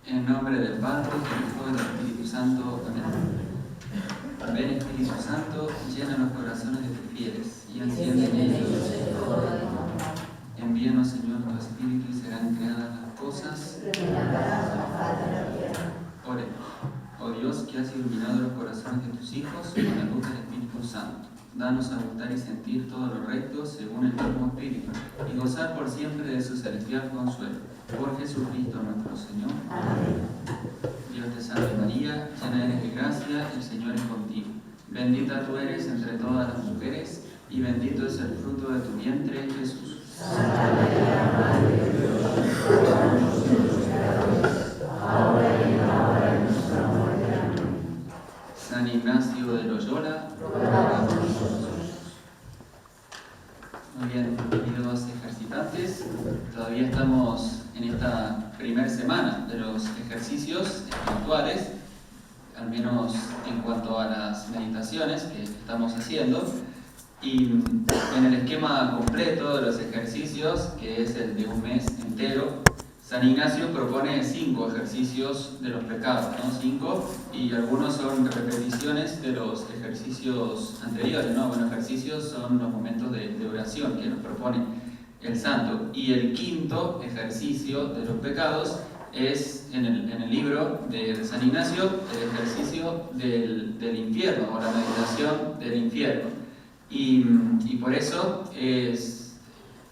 En el nombre del Padre, del Hijo y del Espíritu Santo. Amén. Ven, Espíritu Santo, llena los corazones de tus fieles y enciende en ellos el fuego del amor. Envíanos, Señor, tu Espíritu y serán creadas las cosas. Ore. Oh Dios, que has iluminado los corazones de tus hijos con la luz del Espíritu Santo. Danos a gustar y sentir todo lo recto según el mismo Espíritu, y gozar por siempre de su celestial consuelo. Por Jesucristo nuestro Señor. Amén. Dios te salve María, llena eres de gracia, el Señor es contigo. Bendita tú eres entre todas las mujeres, y bendito es el fruto de tu vientre, Jesús. Santa María, Madre de Dios, ruega por nosotros pecadores, ahora y en la hora de nuestra muerte. Amén. San Ignacio de Loyola, ruega por nosotros. Muy bien, queridos ejercitantes, todavía estamos en esta primera semana de los ejercicios espirituales, al menos en cuanto a las meditaciones que estamos haciendo, y en el esquema completo de los ejercicios, que es el de un mes entero, San Ignacio propone 5 ejercicios de los pecados, ¿no? 5, y algunos son repeticiones de los ejercicios anteriores, ¿no? Bueno, ejercicios son los momentos de oración que nos propone el santo. Y el 5.º ejercicio de los pecados es en el libro de San Ignacio, el ejercicio del infierno, o la meditación del infierno. Y por eso es,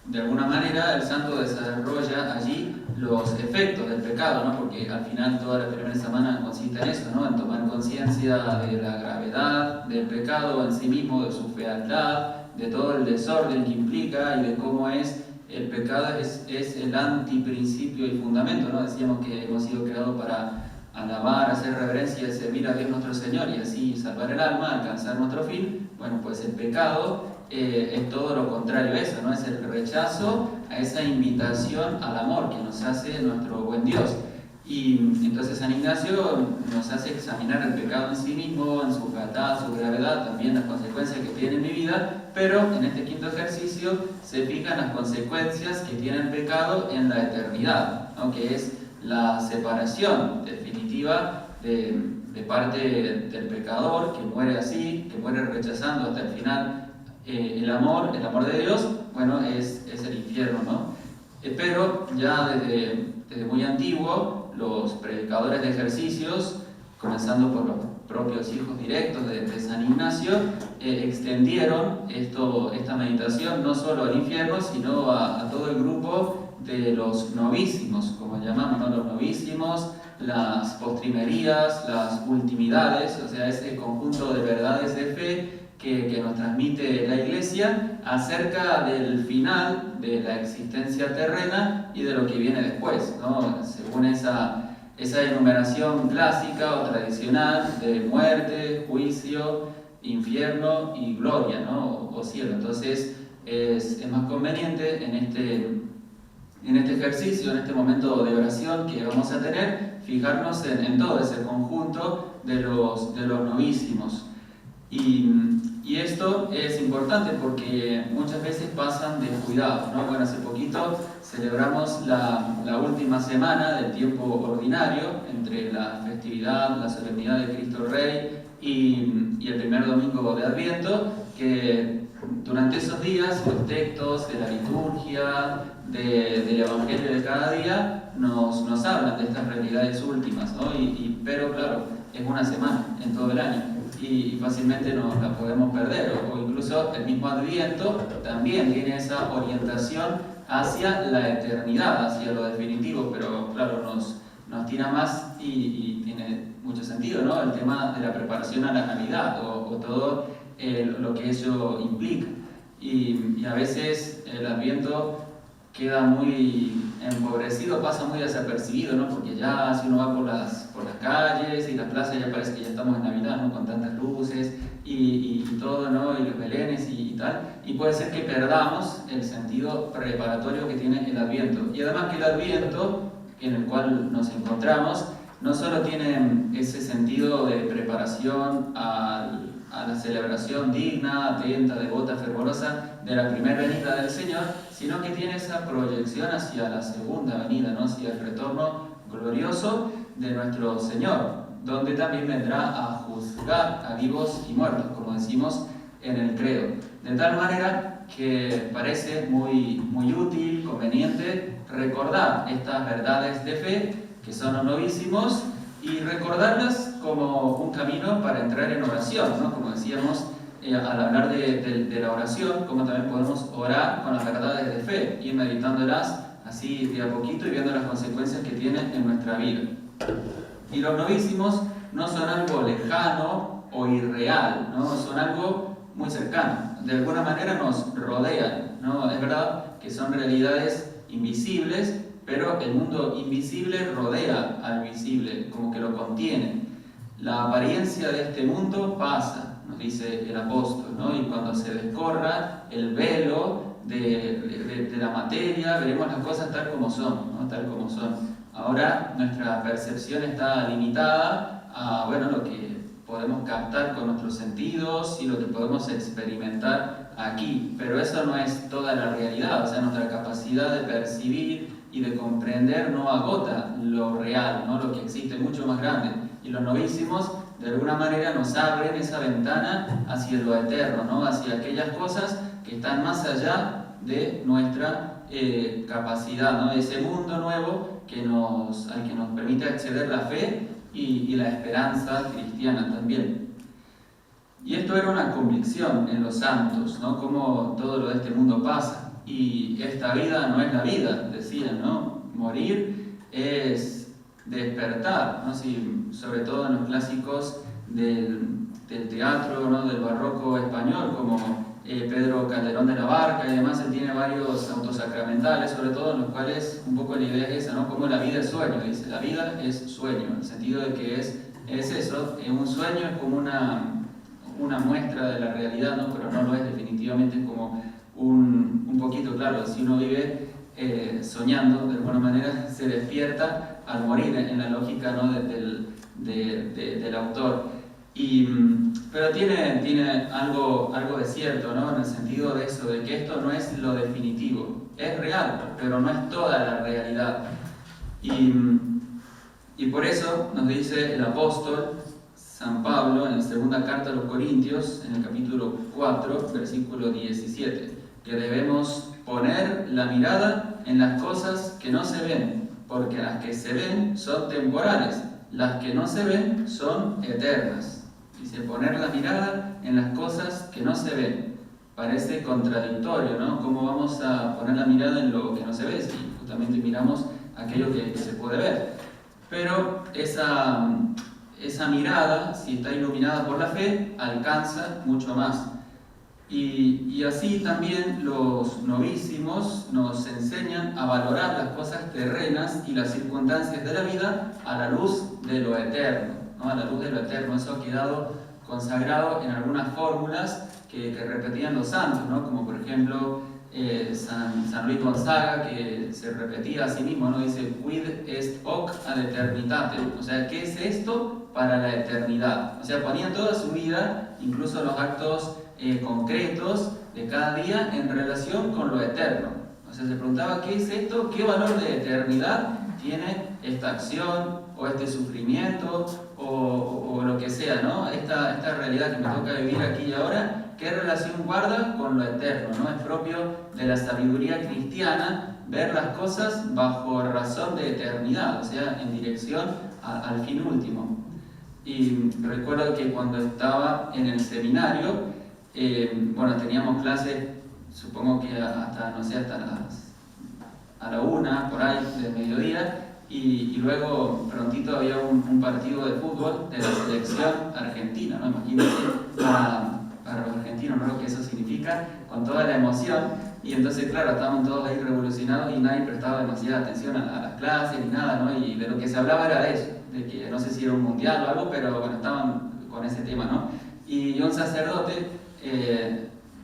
de alguna manera, el santo desarrolla allí los efectos del pecado, ¿no? Porque al final toda la primera semana consiste en eso, ¿no? En tomar conciencia de la gravedad del pecado en sí mismo, de su fealdad, de todo el desorden que implica y de cómo es el pecado es el antiprincipio y fundamento, ¿no? Decíamos que hemos sido creados para alabar, hacer reverencia y servir a Dios nuestro Señor y así salvar el alma, alcanzar nuestro fin. Bueno, pues el pecado es todo lo contrario a eso, ¿no? Es el rechazo a esa invitación al amor que nos hace nuestro buen Dios. Y entonces San Ignacio nos hace examinar el pecado en sí mismo, en su fealdad, su gravedad, también las consecuencias que tiene en mi vida, pero en este 5.º ejercicio se fijan las consecuencias que tiene el pecado en la eternidad, ¿no? Que es la separación definitiva de parte del pecador, que muere así, que muere rechazando hasta el final el amor de Dios. Bueno, es el infierno, ¿no? Pero ya desde muy antiguo, los predicadores de ejercicios, comenzando por los propios hijos directos de San Ignacio, extendieron esta meditación no solo al infierno, sino a todo el grupo de los novísimos, como llamamos, ¿no? Los novísimos, las postrimerías, las ultimidades, o sea, ese conjunto de verdades de fe que nos transmite la Iglesia acerca del final de la existencia terrena y de lo que viene después, ¿no? Según esa enumeración clásica o tradicional de muerte, juicio, infierno y gloria, ¿no? o cielo. Entonces es más conveniente en este ejercicio, en este momento de oración que vamos a tener, fijarnos en todo ese conjunto de los novísimos. Y esto es importante porque muchas veces pasan descuidados, ¿no? Bueno, hace poquito celebramos la última semana del tiempo ordinario, entre la festividad, la solemnidad de Cristo Rey y el primer domingo de Adviento, que durante esos días los textos de la liturgia, del Evangelio de cada día, nos hablan de estas realidades últimas, ¿no? Pero claro, es una semana en todo el año. Y fácilmente nos la podemos perder, o incluso el mismo Adviento también tiene esa orientación hacia la eternidad, hacia lo definitivo, pero claro, nos tira más y tiene mucho sentido, ¿no? El tema de la preparación a la Navidad o todo lo que ello implica. Y a veces el Adviento queda muy empobrecido, pasa muy desapercibido, ¿no? Porque ya si uno va por las calles y las plazas ya parece que ya estamos en Navidad, ¿no? Con tantas luces y todo, ¿no? Y los belenes y tal. Y puede ser que perdamos el sentido preparatorio que tiene el Adviento. Y además que el Adviento, en el cual nos encontramos, no solo tiene ese sentido de preparación a la celebración digna, atenta, devota, fervorosa de la primera venida del Señor, sino que tiene esa proyección hacia la segunda venida, ¿no? Hacia el retorno glorioso de nuestro Señor, donde también vendrá a juzgar a vivos y muertos, como decimos en el credo. De tal manera que parece muy útil, conveniente, recordar estas verdades de fe, que son los novísimos, y recordarlas como un camino para entrar en oración, ¿no? Como decíamos al hablar de la oración, como también podemos orar con las verdades de fe, ir meditándolas así de a poquito y viendo las consecuencias que tienen en nuestra vida. Y los novísimos no son algo lejano o irreal, ¿no? Son algo muy cercano. De alguna manera nos rodean, ¿no? Es verdad que son realidades invisibles, pero el mundo invisible rodea al visible, como que lo contiene. La apariencia de este mundo pasa, nos dice el apóstol, ¿no? Y cuando se descorra el velo de la materia, veremos las cosas tal como son, ¿no? Tal como son. Ahora nuestra percepción está limitada a lo que podemos captar con nuestros sentidos y lo que podemos experimentar aquí, pero eso no es toda la realidad, o sea, nuestra capacidad de percibir y de comprender no agota lo real, ¿no? Lo que existe mucho más grande. Y los novísimos de alguna manera nos abren esa ventana hacia lo eterno, ¿no? Hacia aquellas cosas que están más allá de nuestra capacidad, ¿no? Ese mundo nuevo al que nos permite acceder la fe y la esperanza cristiana también. Y esto era una convicción en los santos, ¿no? Cómo todo lo de este mundo pasa. Y esta vida no es la vida, decían, ¿no? Morir es despertar, ¿no? Sí, sobre todo en los clásicos del teatro, ¿no? Del barroco español, como Pedro Calderón de la Barca y demás. Él tiene varios autosacramentales, sobre todo en los cuales un poco la idea es esa, ¿no? Como la vida es sueño, dice, la vida es sueño, en el sentido de que es eso, un sueño es como una muestra de la realidad, ¿no? Pero no lo es definitivamente, es como un poquito, claro, si uno vive soñando, de alguna manera se despierta al morir, en la lógica, ¿no? del autor. Pero tiene algo de cierto, ¿no? En el sentido de eso, de que esto no es lo definitivo, es real, pero no es toda la realidad. Y por eso nos dice el apóstol San Pablo en la segunda carta a los Corintios, en el capítulo 4, versículo 17, que debemos poner la mirada en las cosas que no se ven, porque las que se ven son temporales, las que no se ven son eternas. Dice, poner la mirada en las cosas que no se ven. Parece contradictorio, ¿no? ¿Cómo vamos a poner la mirada en lo que no se ve si justamente miramos aquello que se puede ver? Pero esa mirada, si está iluminada por la fe, alcanza mucho más. Y así también los novísimos nos enseñan a valorar las cosas terrenas y las circunstancias de la vida a la luz de lo eterno, ¿no? A la luz de lo eterno. Eso ha quedado consagrado en algunas fórmulas que repetían los santos, ¿no? Como por ejemplo San Luis Gonzaga, que se repetía a sí mismo, ¿no? Dice, quid est hoc ad eternitatem, o sea, ¿qué es esto para la eternidad? O sea, ponía toda su vida, incluso los actos concretos de cada día, en relación con lo eterno. O sea, se preguntaba, ¿qué es esto? ¿Qué valor de eternidad tiene esta acción o este sufrimiento o lo que sea, ¿no? Esta realidad que me toca vivir aquí y ahora, ¿qué relación guarda con lo eterno, ¿no? Es propio de la sabiduría cristiana ver las cosas bajo razón de eternidad, o sea, en dirección al fin último. Y recuerdo que cuando estaba en el seminario, teníamos clases, supongo que hasta a la 1, por ahí, de mediodía, y luego prontito había un partido de fútbol de la selección argentina, ¿no? Imagínense, para los argentinos, ¿no? Lo que eso significa, con toda la emoción, y entonces, claro, estábamos todos ahí revolucionados y nadie prestaba demasiada atención a las clases ni nada, ¿no? Y de lo que se hablaba era de eso, de que no sé si era un mundial o algo, pero bueno, estaban con ese tema, ¿no? Y un sacerdote,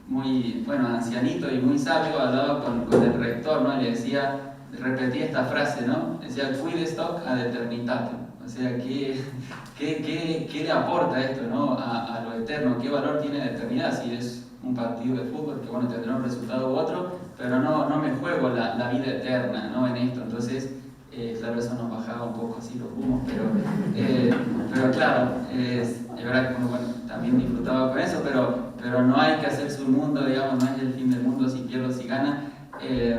muy, ancianito y muy sabio, hablaba con el rector, ¿no? Y le decía, repetía esta frase, ¿no? Decía, quid est hoc ad eternitatem. O sea, ¿qué le aporta esto, ¿no? a lo eterno? ¿Qué valor tiene la eternidad? Si es un partido de fútbol, que tendrá un resultado u otro, pero no me juego la vida eterna, ¿no? En esto. Entonces, Claro, eso nos bajaba un poco así los humos, pero claro, es verdad que uno, bueno, también disfrutaba con eso, pero no hay que hacerse un mundo, digamos, no es el fin del mundo si pierdo, si gana,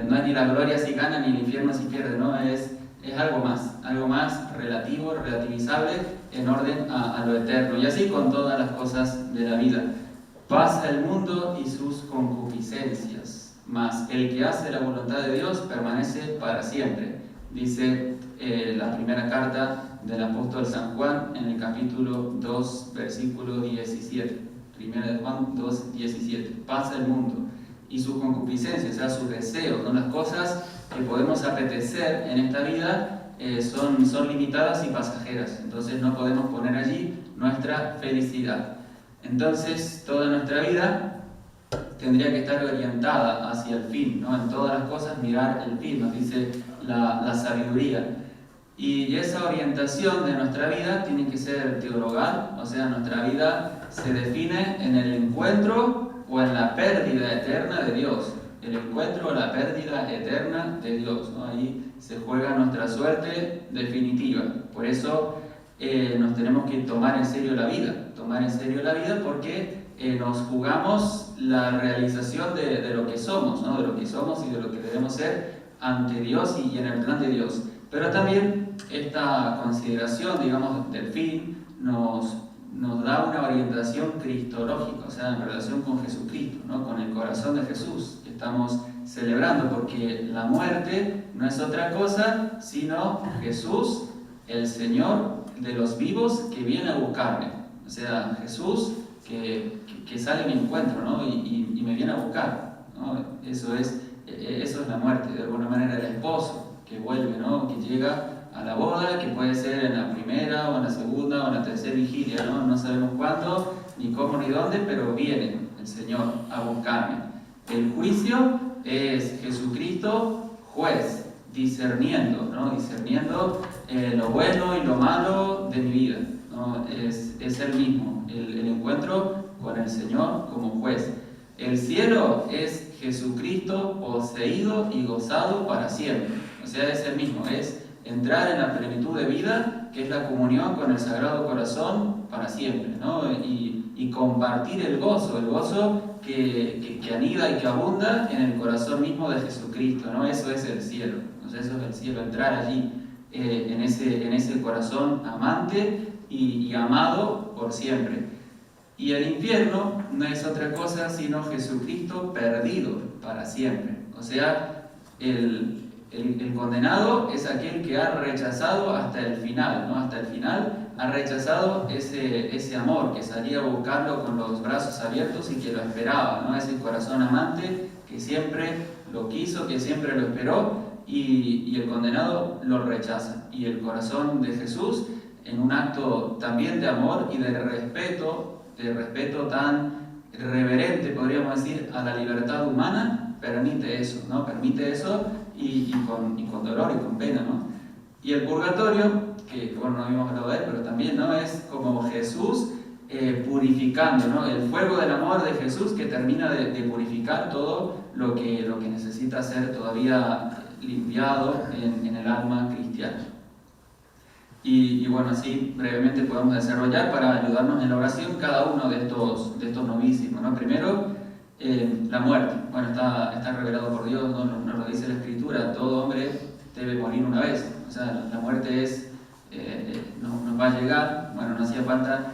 no es ni la gloria si gana, ni el infierno si pierde, ¿no? Es algo más relativo, relativizable, en orden a lo eterno, y así con todas las cosas de la vida. Pasa el mundo y sus concupiscencias, mas el que hace la voluntad de Dios permanece para siempre. Dice la primera carta del apóstol San Juan en el capítulo 2, versículo 17. Primera de Juan 2, 17. Pasa el mundo y sus concupiscencias, o sea, sus deseos, son las cosas que podemos apetecer en esta vida, son limitadas y pasajeras. Entonces no podemos poner allí nuestra felicidad. Entonces toda nuestra vida tendría que estar orientada hacia el fin, ¿no? En todas las cosas mirar el fin, nos dice la sabiduría. Y esa orientación de nuestra vida tiene que ser teologal, o sea, nuestra vida se define en el encuentro o en la pérdida eterna de Dios. El encuentro o la pérdida eterna de Dios, ¿no? Ahí se juega nuestra suerte definitiva. Por eso nos tenemos que tomar en serio la vida porque nos jugamos la realización de lo que somos, ¿no? De lo que somos y de lo que debemos ser ante Dios y en el plan de Dios. Pero también esta consideración, digamos, del fin nos da una orientación cristológica, o sea, en relación con Jesucristo, ¿no? Con el corazón de Jesús que estamos celebrando, porque la muerte no es otra cosa sino Jesús, el Señor de los vivos, que viene a buscarme. O sea, Jesús que sale a mi encuentro, ¿no? y me viene a buscar, ¿no? Eso es la muerte, de alguna manera el esposo que vuelve, ¿no? Que llega a la boda, que puede ser en la primera o en la segunda o en la tercera vigilia, ¿no? No sabemos cuándo, ni cómo, ni dónde, pero viene el Señor a buscarme. El juicio es Jesucristo juez, discerniendo, ¿no? Discerniendo lo bueno y lo malo de mi vida, ¿no? Es el mismo, el encuentro con el Señor como juez. El cielo es Jesucristo poseído y gozado para siempre. O sea, es el mismo, es entrar en la plenitud de vida, que es la comunión con el Sagrado Corazón para siempre, ¿no? Y compartir el gozo que anida y que abunda en el corazón mismo de Jesucristo, ¿no? Eso es el cielo, o sea, eso es el cielo, entrar allí en ese corazón amante y amado por siempre. Y el infierno no es otra cosa sino Jesucristo perdido para siempre. O sea, el condenado es aquel que ha rechazado hasta el final, ¿no? Hasta el final ha rechazado ese amor, que salía a buscarlo con los brazos abiertos y que lo esperaba, ¿no? Ese corazón amante que siempre lo quiso, que siempre lo esperó, y el condenado lo rechaza. Y el corazón de Jesús, en un acto también de amor y de respeto tan reverente, podríamos decir, a la libertad humana, permite eso, ¿no? Permite eso y con dolor y con pena, ¿no? Y el purgatorio, que bueno, no habíamos hablado de él, pero también, ¿no? Es como Jesús purificando, ¿no? El fuego del amor de Jesús que termina de purificar todo lo que necesita ser todavía limpiado en el alma cristiana. Y bueno, así brevemente podemos desarrollar para ayudarnos en la oración cada uno de estos novísimos, ¿no? Primero, la muerte. Bueno, está revelado por Dios, ¿no? Nos lo dice la Escritura, todo hombre debe morir una vez. O sea, la muerte nos va a llegar. Bueno, no hacía falta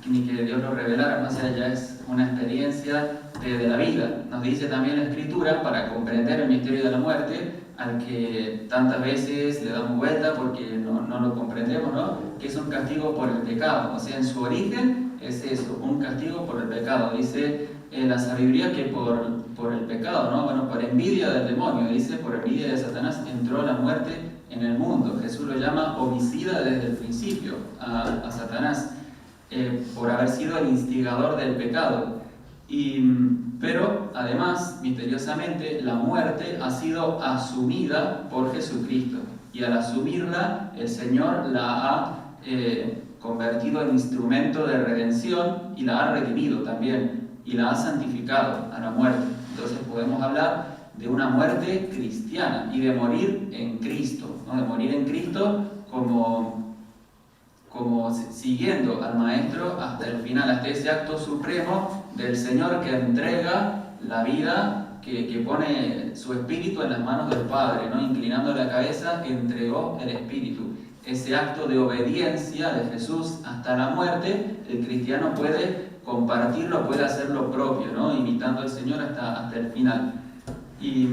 ni que Dios lo revelara, ¿no? O sea, ya es una experiencia de la vida. Nos dice también la Escritura, para comprender el misterio de la muerte, al que tantas veces le damos vuelta porque no lo comprendemos, ¿no? Que es un castigo por el pecado. O sea, en su origen es eso, un castigo por el pecado. Dice la sabiduría que por el pecado, ¿no? Bueno, por envidia del demonio, dice, por envidia de Satanás entró la muerte en el mundo. Jesús lo llama homicida desde el principio a Satanás, por haber sido el instigador del pecado. Pero además, misteriosamente, la muerte ha sido asumida por Jesucristo, y al asumirla, el Señor la ha convertido en instrumento de redención y la ha redimido también, y la ha santificado a la muerte. Entonces podemos hablar de una muerte cristiana y de morir en Cristo, ¿no? De morir en Cristo como siguiendo al Maestro hasta el final, hasta ese acto supremo del Señor que entrega la vida, que pone su espíritu en las manos del Padre, ¿no? Inclinando la cabeza, entregó el espíritu. Ese acto de obediencia de Jesús hasta la muerte, el cristiano puede compartirlo, puede hacer lo propio, ¿no? Imitando al Señor hasta el final. Y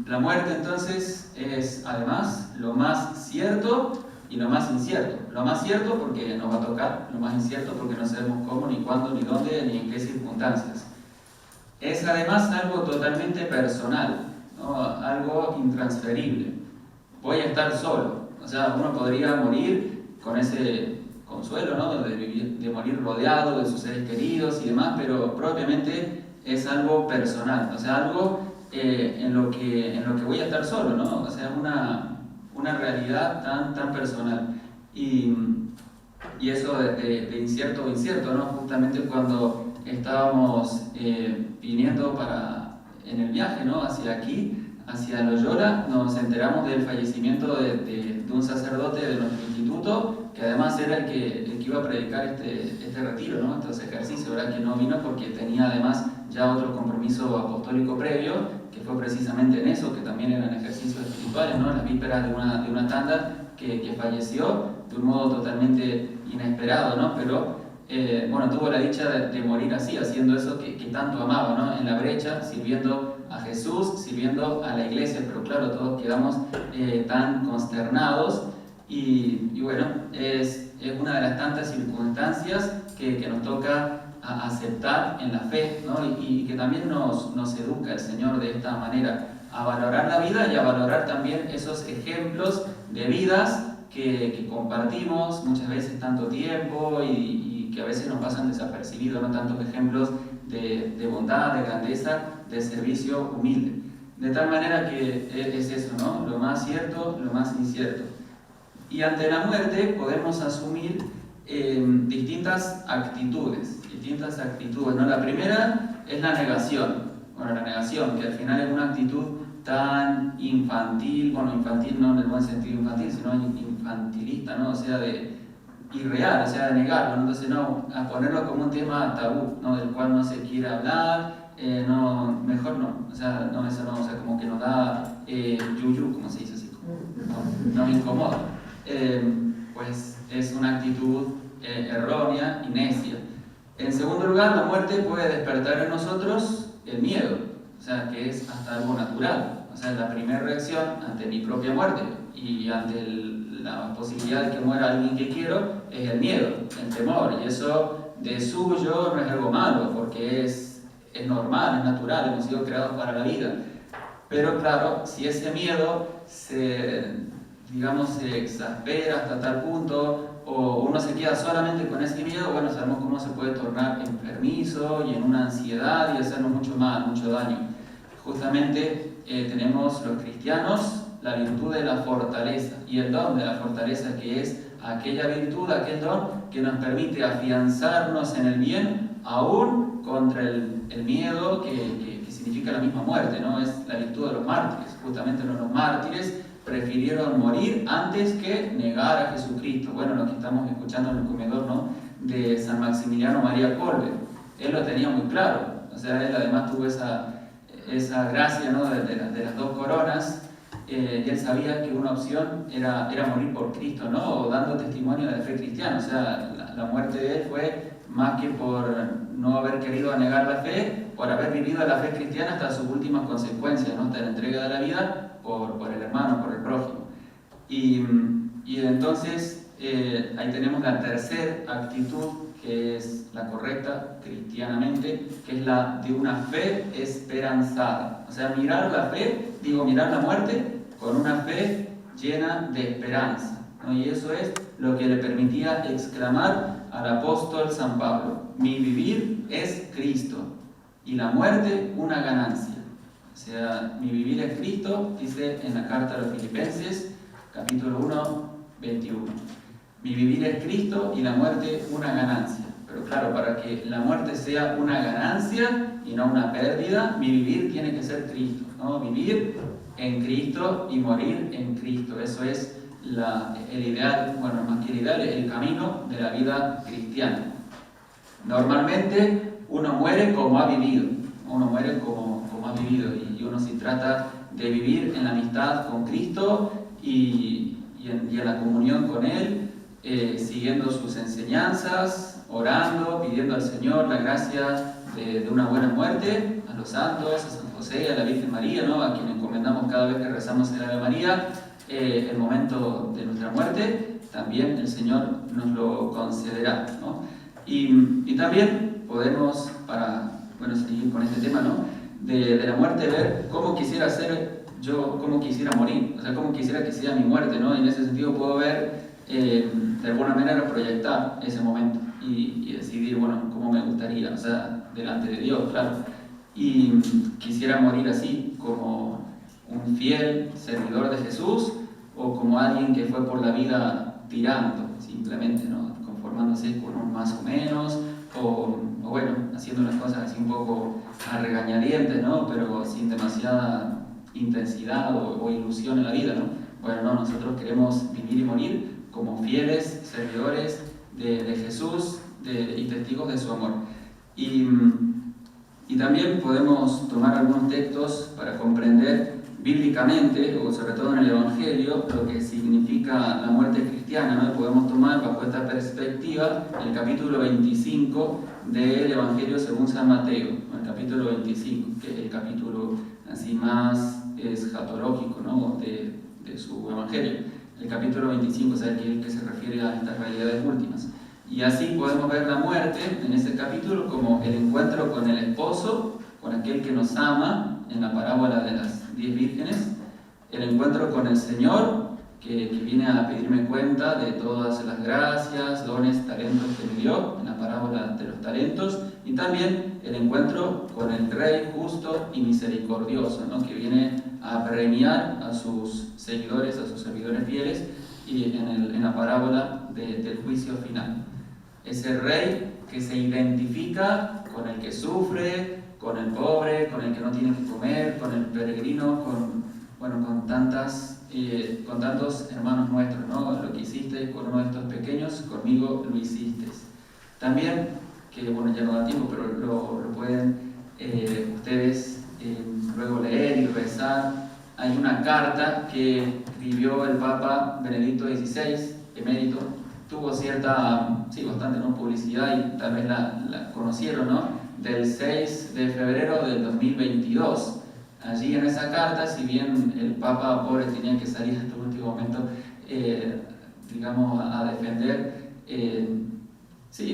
la muerte entonces es además lo más cierto y lo más incierto. Lo más cierto porque nos va a tocar, lo más incierto porque no sabemos cómo, ni cuándo, ni dónde, ni en qué circunstancias. Es además algo totalmente personal, ¿no? Algo intransferible. Voy a estar solo. O sea, uno podría morir con ese consuelo, ¿no? De morir rodeado de sus seres queridos y demás, pero propiamente es algo personal, o sea, algo en lo que voy a estar solo, ¿no? O sea, una realidad tan personal. Y eso de incierto o incierto, ¿no? Justamente cuando estábamos viniendo en el viaje, ¿no? Hacia aquí, hacia Loyola, nos enteramos del fallecimiento de un sacerdote de nuestro instituto, que además era el que iba a predicar este retiro, ¿no? Estos ejercicios, ¿verdad? Que no vino porque tenía además ya otro compromiso apostólico previo, que fue precisamente en eso, que también eran ejercicios espirituales, ¿no? En las vísperas de una tanda que falleció de un modo totalmente inesperado, ¿no? Pero bueno, tuvo la dicha de morir así, haciendo eso que tanto amaba, ¿no? En la brecha, sirviendo a Jesús, sirviendo a la iglesia, pero claro, todos quedamos tan consternados y bueno, es una de las tantas circunstancias que nos toca aceptar en la fe, ¿no? Y que también nos educa el Señor de esta manera, a valorar la vida y a valorar también esos ejemplos de vidas que compartimos muchas veces tanto tiempo y que a veces nos pasan desapercibidos, ¿no? Tantos ejemplos de bondad, de grandeza, de servicio humilde. De tal manera que es eso, ¿no? Lo más cierto, lo más incierto. Y ante la muerte podemos asumir distintas actitudes, ¿no? La primera es la negación. Bueno, la negación, que al final es una actitud tan infantil, bueno, infantil no en el buen sentido infantil, sino infantilista, ¿no? O sea, irreal, o sea, de negarlo, ¿no? Entonces, no, a ponerlo como un tema tabú, ¿no? Del cual no se quiere hablar, no, mejor no, o sea, no, eso no, o sea, como que nos da yuyu, como se dice así, no me incomoda. Pues es una actitud errónea y necia. En segundo lugar, la muerte puede despertar en nosotros el miedo, o sea, que es hasta algo natural. O sea, la primera reacción ante mi propia muerte y ante la posibilidad de que muera alguien que quiero es el miedo, el temor, y eso de suyo no es algo malo, porque es normal, es natural, hemos sido creados para la vida. Pero claro, si ese miedo se exaspera hasta tal punto, o uno se queda solamente con ese miedo, bueno, sabemos cómo se puede tornar enfermizo y en una ansiedad y hacernos mucho mal, mucho daño. Justamente tenemos los cristianos la virtud de la fortaleza y el don de la fortaleza, que es aquella virtud, aquel don que nos permite afianzarnos en el bien aún contra el miedo que significa la misma muerte, ¿no? Es la virtud de los mártires. Justamente los mártires prefirieron morir antes que negar a Jesucristo. Bueno, lo que estamos escuchando en el comedor, ¿no? De San Maximiliano María Kolbe. Él lo tenía muy claro. O sea, él además tuvo esa gracia, ¿no? de las dos coronas. Y él sabía que una opción era morir por Cristo, ¿no? O dando testimonio de la fe cristiana. O sea, la muerte de él fue más que por no haber querido negar la fe, por haber vivido la fe cristiana hasta sus últimas consecuencias, ¿no? Hasta la entrega de la vida por el hermano, por el prójimo. Y entonces ahí tenemos la tercera actitud, que es la correcta cristianamente, que es la de una fe esperanzada. O sea, mirar la muerte con una fe llena de esperanza, ¿no? Y eso es lo que le permitía exclamar al apóstol San Pablo: mi vivir es Cristo y la muerte una ganancia. O sea, mi vivir es Cristo, dice en la carta a los Filipenses, capítulo 1, 21. Mi vivir es Cristo y la muerte una ganancia. Pero claro, para que la muerte sea una ganancia y no una pérdida, mi vivir tiene que ser Cristo. ¿no? Vivir en Cristo y morir en Cristo. Eso es el ideal, bueno, más que el ideal, el camino de la vida cristiana. Normalmente uno muere como ha vivido, y uno se trata de vivir en la amistad con Cristo y en la comunión con Él, siguiendo sus enseñanzas, orando, pidiendo al Señor la gracia de una buena muerte, a los santos, a San José, a la Virgen María, ¿no? A quien encomendamos cada vez que rezamos el Ave María, el momento de nuestra muerte, también el Señor nos lo concederá, ¿no? Y también podemos, para seguir con este tema, ¿no? de la muerte, ver cómo quisiera ser yo, cómo quisiera morir, o sea, cómo quisiera que sea mi muerte, ¿no? Y en ese sentido puedo ver, de alguna manera, proyectar ese momento y decidir, bueno, cómo me gustaría, o sea, delante de Dios, claro. Y quisiera morir así, como un fiel servidor de Jesús, o como alguien que fue por la vida tirando, simplemente, ¿no? Conformándose con un más o menos, o bueno, haciendo las cosas así un poco a regañadientes, ¿no? Pero sin demasiada intensidad o ilusión en la vida, ¿no? Bueno, no, nosotros queremos vivir y morir como fieles servidores de Jesús y testigos de su amor. Y también podemos tomar algunos textos para comprender bíblicamente, o sobre todo en el Evangelio, lo que significa la muerte cristiana, ¿no? Y podemos tomar bajo esta perspectiva el capítulo 25 del Evangelio según San Mateo, el capítulo 25, que es el capítulo así más escatológico, ¿no? de su Evangelio. El capítulo 25 es el que se refiere a estas realidades últimas. Y así podemos ver la muerte en ese capítulo como el encuentro con el esposo, con aquel que nos ama, en la parábola de las 10 vírgenes, el encuentro con el Señor, que viene a pedirme cuenta de todas las gracias, dones, talentos que me dio, en la parábola de los talentos, y también el encuentro con el Rey justo y misericordioso, ¿no? Que viene a premiar a sus seguidores, a sus servidores fieles, y en la parábola del juicio final. Ese Rey que se identifica con el que sufre, con el pobre, con el que no tiene que comer, con el peregrino, con tantos hermanos nuestros, ¿no? Lo que hiciste con uno de estos pequeños, conmigo lo hiciste. También, que ya no da tiempo, pero lo pueden ustedes luego leer y rezar. Hay una carta que escribió el Papa Benedicto XVI, emérito. Tuvo bastante, ¿no? publicidad y tal vez la conocieron, ¿no? Del 6 de febrero del 2022. Allí en esa carta, si bien el Papa pobre tenía que salir hasta el último momento, a defender,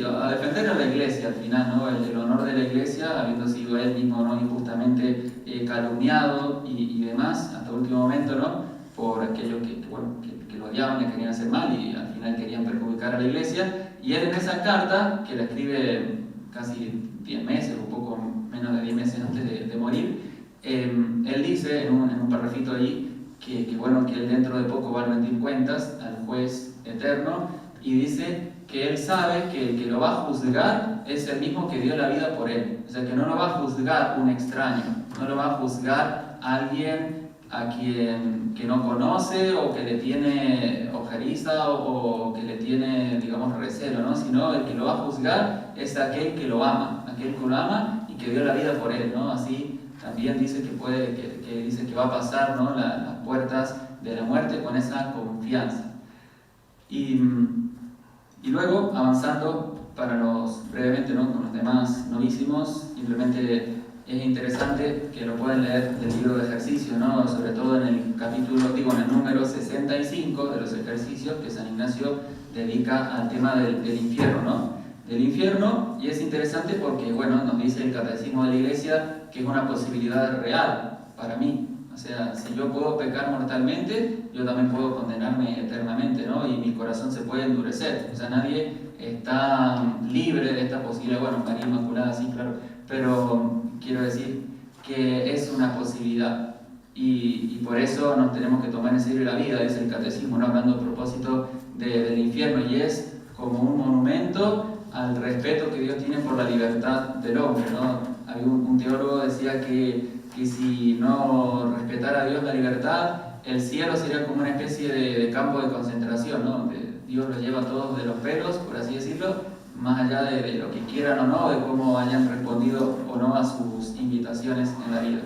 a defender a la Iglesia al final, ¿no? El honor de la Iglesia, habiendo sido él mismo, ¿no? injustamente calumniado y demás, hasta el último momento, ¿no? Por aquellos que lo odiaban, le querían hacer mal y al final querían perjudicar a la Iglesia. Y él en esa carta, que la escribe casi 10 meses, un poco menos de 10 meses antes de morir, él dice en un parrafito ahí que él dentro de poco va a rendir cuentas al juez eterno, y dice que él sabe que el que lo va a juzgar es el mismo que dio la vida por él. O sea, que no lo va a juzgar un extraño, no lo va a juzgar alguien a quien que no conoce o que le tiene ojeriza o que le tiene, recelo, ¿no? Sino el que lo va a juzgar es aquel que lo ama y que dio la vida por él, ¿no? Así también dice que dice que va a pasar, ¿no? las puertas de la muerte con esa confianza. Y luego, avanzando brevemente, ¿no? con los demás novísimos, simplemente es interesante que lo pueden leer del libro de ejercicios, ¿no? Sobre todo en el en el número 65 de los ejercicios que San Ignacio dedica al tema del infierno, ¿no? Del infierno, y es interesante porque, nos dice el Catecismo de la Iglesia que es una posibilidad real para mí. O sea, si yo puedo pecar mortalmente, yo también puedo condenarme eternamente, ¿no? Y mi corazón se puede endurecer. O sea, nadie está libre de esta posibilidad. María Inmaculada sí, claro, pero quiero decir que es una posibilidad. Y por eso nos tenemos que tomar en serio la vida, dice el Catecismo, ¿no? Hablando a propósito del infierno, y es como un monumento al respeto que Dios tiene por la libertad del hombre, ¿no? Había un teólogo decía que que si no respetara a Dios la libertad, el cielo sería como una especie de campo de concentración, ¿no? Donde Dios los lleva a todos de los pelos, por así decirlo, más allá de lo que quieran o no, de cómo hayan respondido o no a sus invitaciones en la vida.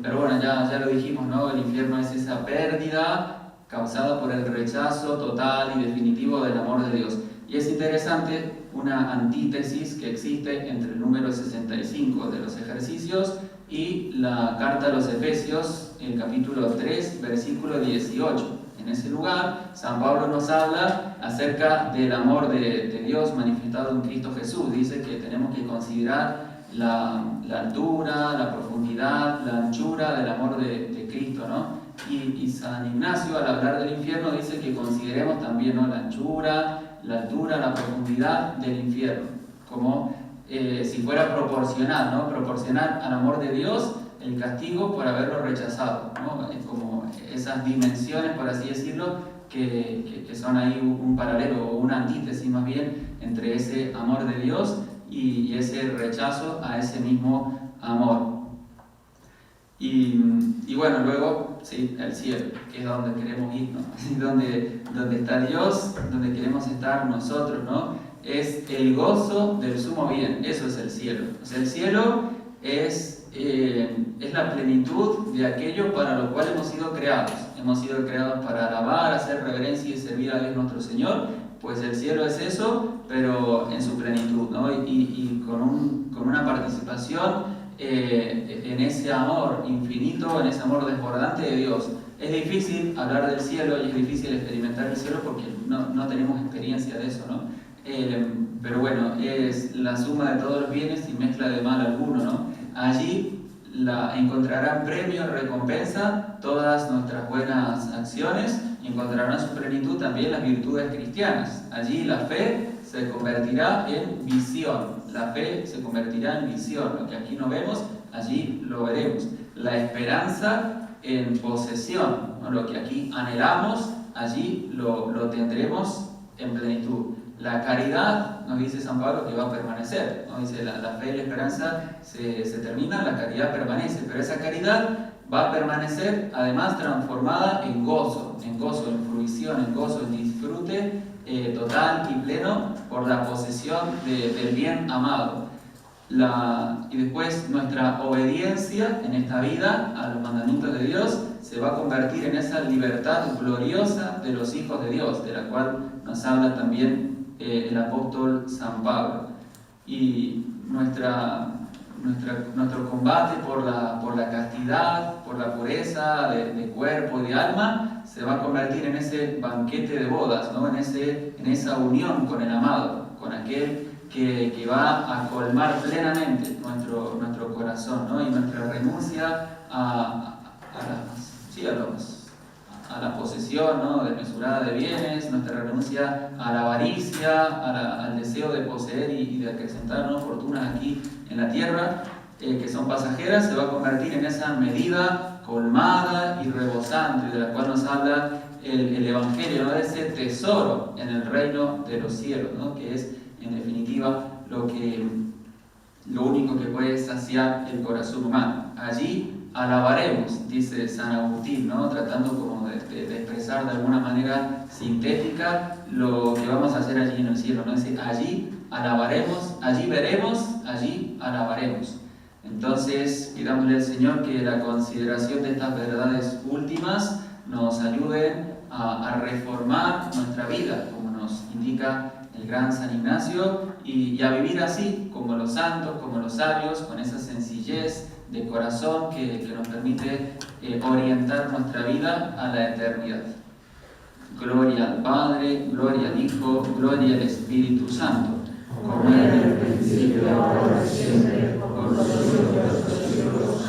Pero bueno, ya lo dijimos, ¿no? El infierno es esa pérdida causada por el rechazo total y definitivo del amor de Dios. Y es interesante una antítesis que existe entre el número 65 de los ejercicios y la carta a los Efesios, el capítulo 3, versículo 18. En ese lugar, San Pablo nos habla acerca del amor de Dios manifestado en Cristo Jesús. Dice que tenemos que considerar la altura, la profundidad, la anchura del amor de Cristo, ¿no? Y San Ignacio, al hablar del infierno, dice que consideremos también, ¿no?, la anchura, la altura, la profundidad del infierno, como si fuera proporcional, ¿no? Proporcional al amor de Dios el castigo por haberlo rechazado, ¿no? Como esas dimensiones, por así decirlo, que son ahí un paralelo o una antítesis más bien entre ese amor de Dios y ese rechazo a ese mismo amor. Y bueno, luego, sí, el cielo, que es donde queremos ir, ¿no? donde está Dios, donde queremos estar nosotros, ¿no? Es el gozo del sumo bien, eso es el cielo. O sea, el cielo es la plenitud de aquello para lo cual hemos sido creados. Hemos sido creados para alabar, hacer reverencia y servir a Dios nuestro Señor. Pues el cielo es eso, pero en su plenitud, ¿no? Y con una participación en ese amor infinito, en ese amor desbordante de Dios. Es difícil hablar del cielo y es difícil experimentar el cielo porque no tenemos experiencia de eso, ¿no? Pero bueno, es la suma de todos los bienes sin mezcla de mal alguno, ¿no? Allí encontrarán premio y recompensa todas nuestras buenas acciones y encontrarán su plenitud también las virtudes cristianas. Allí la fe se convertirá en visión. La fe se convertirá en visión. Lo que aquí no vemos, allí lo veremos. La esperanza en posesión, ¿no? Lo que aquí anhelamos, allí lo tendremos en plenitud. La caridad, nos dice San Pablo, que va a permanecer, ¿no? Dice la fe y la esperanza se terminan, la caridad permanece, pero esa caridad va a permanecer además transformada en gozo, en fruición, en gozo, en disfrute total y pleno por la posesión del bien amado. Y después nuestra obediencia en esta vida a los mandamientos de Dios se va a convertir en esa libertad gloriosa de los hijos de Dios, de la cual nos habla también el apóstol San Pablo. Y nuestro combate por la castidad, por la pureza de cuerpo y de alma, se va a convertir en ese banquete de bodas, ¿no? En esa unión con el amado, con aquel que va a colmar plenamente nuestro corazón, ¿no? Y nuestra renuncia a la posesión, ¿no?, desmesurada de bienes, nuestra renuncia a la avaricia, al deseo de poseer y de acrecentar, ¿no?, fortunas aquí en la tierra, que son pasajeras, se va a convertir en esa medida colmada y rebosante de la cual nos habla el Evangelio, ¿no?, de ese tesoro en el reino de los cielos, ¿no?, que es en definitiva lo único que puede saciar el corazón humano. Allí alabaremos, dice San Agustín, ¿no?, tratando como de expresar de alguna manera sintética lo que vamos a hacer allí en el cielo, ¿no? Es decir, allí alabaremos, allí veremos, allí alabaremos. Entonces, pidámosle al Señor que la consideración de estas verdades últimas nos ayude a reformar nuestra vida, como nos indica el gran San Ignacio, y a vivir así, como los santos, como los sabios, con esa sencillez de corazón que nos permite orientar nuestra vida a la eternidad. Gloria al Padre, gloria al Hijo, gloria al Espíritu Santo, como era en el principio, ahora y siempre, por los siglos de los siglos.